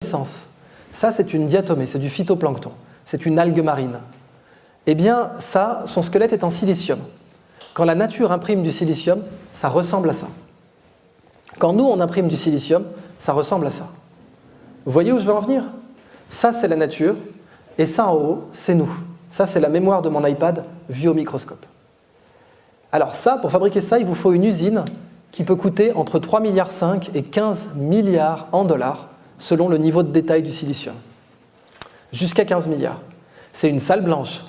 essence. Ça, c'est une diatomée, c'est du phytoplancton. C'est une algue marine. Eh bien, ça, son squelette est en silicium. Quand la nature imprime du silicium, ça ressemble à ça. Quand nous, on imprime du silicium, ça ressemble à ça. Vous voyez où je veux en venir? Ça, c'est la nature, et ça en haut, c'est nous. Ça, c'est la mémoire de mon iPad vue au microscope. Alors ça, pour fabriquer ça, il vous faut une usine qui peut coûter entre 3,5 milliards et 15 milliards en dollars, selon le niveau de détail du silicium. Jusqu'à 15 milliards. C'est une salle blanche.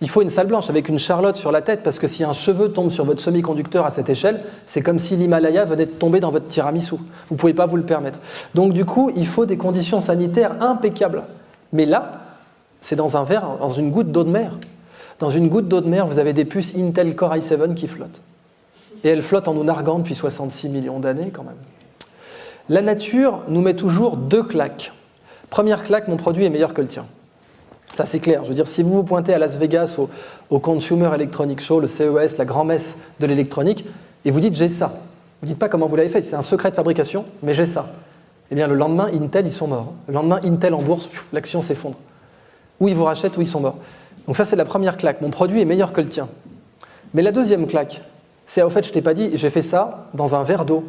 Il faut une salle blanche avec une charlotte sur la tête, parce que si un cheveu tombe sur votre semi-conducteur à cette échelle, c'est comme si l'Himalaya venait de tomber dans votre tiramisu. Vous ne pouvez pas vous le permettre. Donc du coup, il faut des conditions sanitaires impeccables. Mais là, c'est dans un verre, dans une goutte d'eau de mer. Dans une goutte d'eau de mer, vous avez des puces Intel Core i7 qui flottent. Et elles flottent en nous narguant depuis 66 millions d'années quand même. La nature nous met toujours 2 claques. Première claque, mon produit est meilleur que le tien. Ça, c'est clair. Je veux dire, si vous vous pointez à Las Vegas au Consumer Electronics Show, le CES, la grand-messe de l'électronique, et vous dites « j'ai ça ». Vous ne dites pas comment vous l'avez fait, c'est un secret de fabrication, mais j'ai ça. Eh bien, le lendemain, Intel, ils sont morts. Le lendemain, Intel en bourse, l'action s'effondre. Ou ils vous rachètent, ou ils sont morts. Donc ça, c'est la première claque. Mon produit est meilleur que le tien. Mais la deuxième claque, c'est au fait, je ne t'ai pas dit, j'ai fait ça dans un verre d'eau.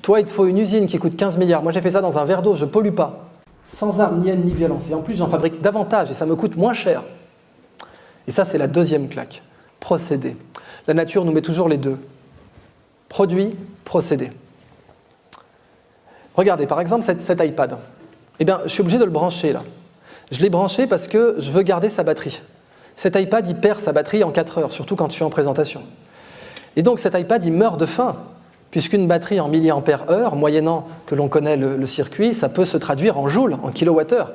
Toi, il te faut une usine qui coûte 15 milliards. Moi, j'ai fait ça dans un verre d'eau, je ne pollue pas. Sans armes, ni haine, ni violence. Et en plus, j'en fabrique davantage et ça me coûte moins cher. Et ça, c'est la deuxième claque. Procédé. La nature nous met toujours les deux. Produit, procédé. Regardez, par exemple, cet iPad. Eh bien, je suis obligé de le brancher là. Je l'ai branché parce que je veux garder sa batterie. Cet iPad, il perd sa batterie en 4 heures, surtout quand je suis en présentation. Et donc, cet iPad, il meurt de faim. Puisqu'une batterie en milliampères-heure, moyennant que l'on connaît le circuit, ça peut se traduire en joules, en kilowattheures.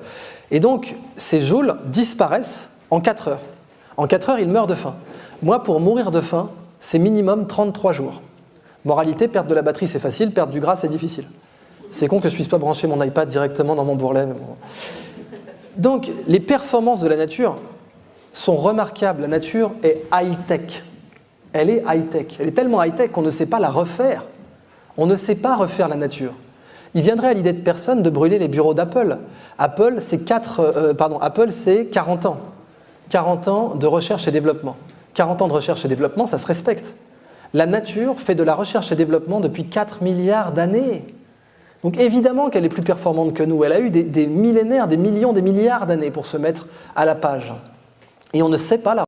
Et donc, ces joules disparaissent en 4 heures. En 4 heures, il meurt de faim. Moi, pour mourir de faim, c'est minimum 33 jours. Moralité, perdre de la batterie, c'est facile, perdre du gras, c'est difficile. C'est con que je ne puisse pas brancher mon iPad directement dans mon bourrelet. Mais bon. Donc, les performances de la nature sont remarquables. La nature est high-tech. Elle est high-tech. Elle est tellement high-tech qu'on ne sait pas la refaire. On ne sait pas refaire la nature. Il viendrait à l'idée de personne de brûler les bureaux d'Apple. Apple, c'est 40 ans. 40 ans de recherche et développement. 40 ans de recherche et développement, ça se respecte. La nature fait de la recherche et développement depuis 4 milliards d'années. Donc évidemment qu'elle est plus performante que nous. Elle a eu des millénaires, des millions, des milliards d'années pour se mettre à la page. Et on ne sait pas la